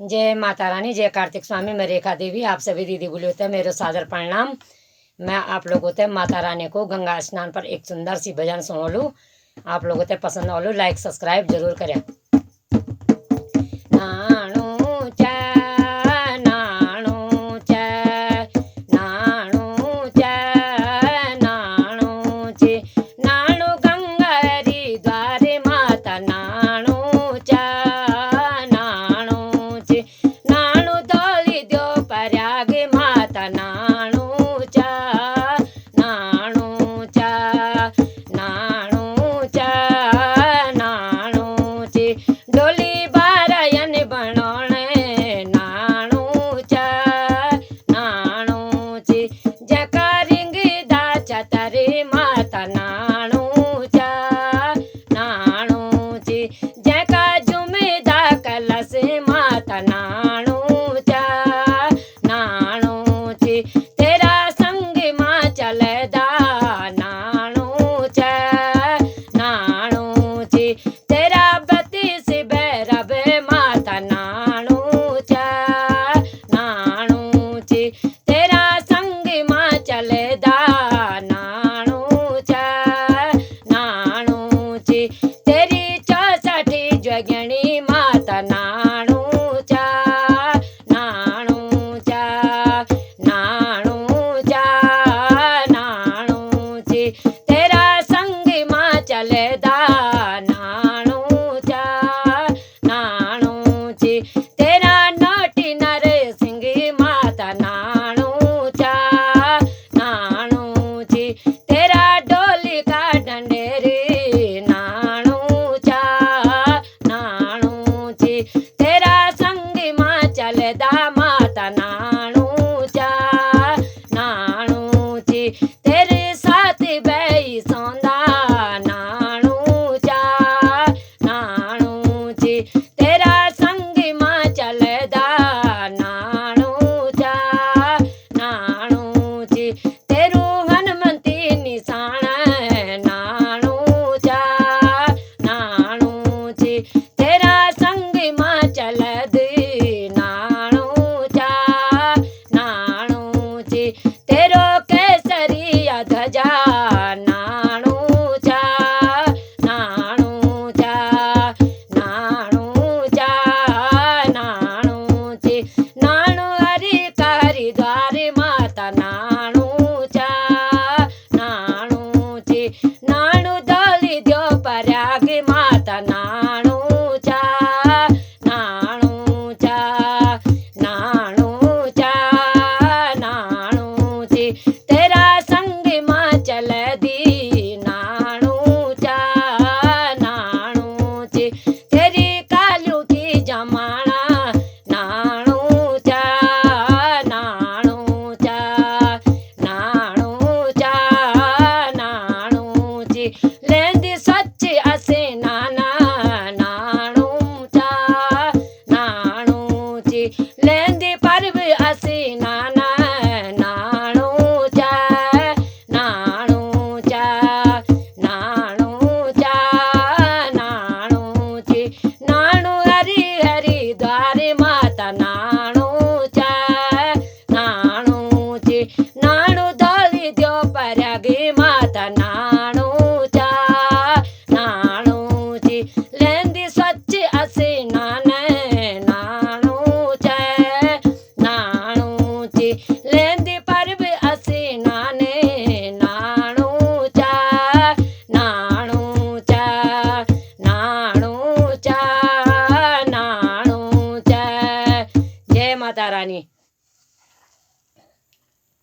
जय माता रानी, जय कार्तिक स्वामी। मैं रेखा देवी, आप सभी दीदी बोले होते हैं मेरे सादर प्रणाम। मैं आप लोगों से माता रानी को गंगा स्नान पर एक सुंदर सी भजन सुनोलू। आप लोगों से पसंद होलू, लाइक सब्सक्राइब जरूर करें। नाणु चा नाणु चा नाणु चा नाणु चे नाणु गंगा हरिद्वार माता नाणु चा नाणु चे नाणु धोली दो प्रयाग माता नाणु चा नाणु चा नाणु चा नाणु चे डोली बारायन बनोणे नाणु चा नाणु चे जका रिंग दा चतरे माता नाणु चा नाणु चे जका जुमेदा कलश माता नाणु चा नाणु चे तेरा संग मां चलदा नाणु चा नाणु चे तेरा बती से भैरव माता नाणु चा नाणु चे तेरा संग मां चलदा नाणु चा नाणु चे तेरी 64 जगणी माता नाणु चा नाणु चा नाणु चा नाणु चे तेरा संग मां चलदा नाणु चा नाणु चे तेरा नोटी नरे सिंह माता नाणु चा नाणु चे तेरा डोली का डंडेरी नाणु चा नाणु चे तेरा संग मां चलदा माता नाणु चा नाणु चे तेरे साथ बैई सौंदा नाणु चा नाणु चे तेरा संग मां चलदा नाणु चा नाणु चे तेरू हनुमंती निशान नाणु चा नाणु चे तेरा संग मां चलद नाणु चा नाणु चे तेरो केसरिया ध्वजा नाणु चा नाणु चा नाणु चा नाणु चे नाणु हरिद्वार माता नाणु चा नाणु चे नाणु धोली दो प्रयाग माता नाणु चा नाणु चा नाणु चा नाणु चे तेरा संग मां चलदी नाणु चा नाणु चे तेरी कालू की जमाना नाणु चा नाणु चा नाणु चा नाणु चे लेंदी स्वच्छ असे नाना नाणु चा नाणु चे लेंदी पर्व असे नाना नाणु चा नाणु चा नाणु चा नाणु चे नाणु हरिद्वार माता नाणु चा नाणु चे नाणु धोली दो प्रयाग माता नाणु चा नाणु चे लेंदी स्वच्छ असे नाना नाणु चा नाणु चे लेंदी पर्व असे नाने नाणु चा नाणु चा नाणु चा नाणु चा। जय माता रानी।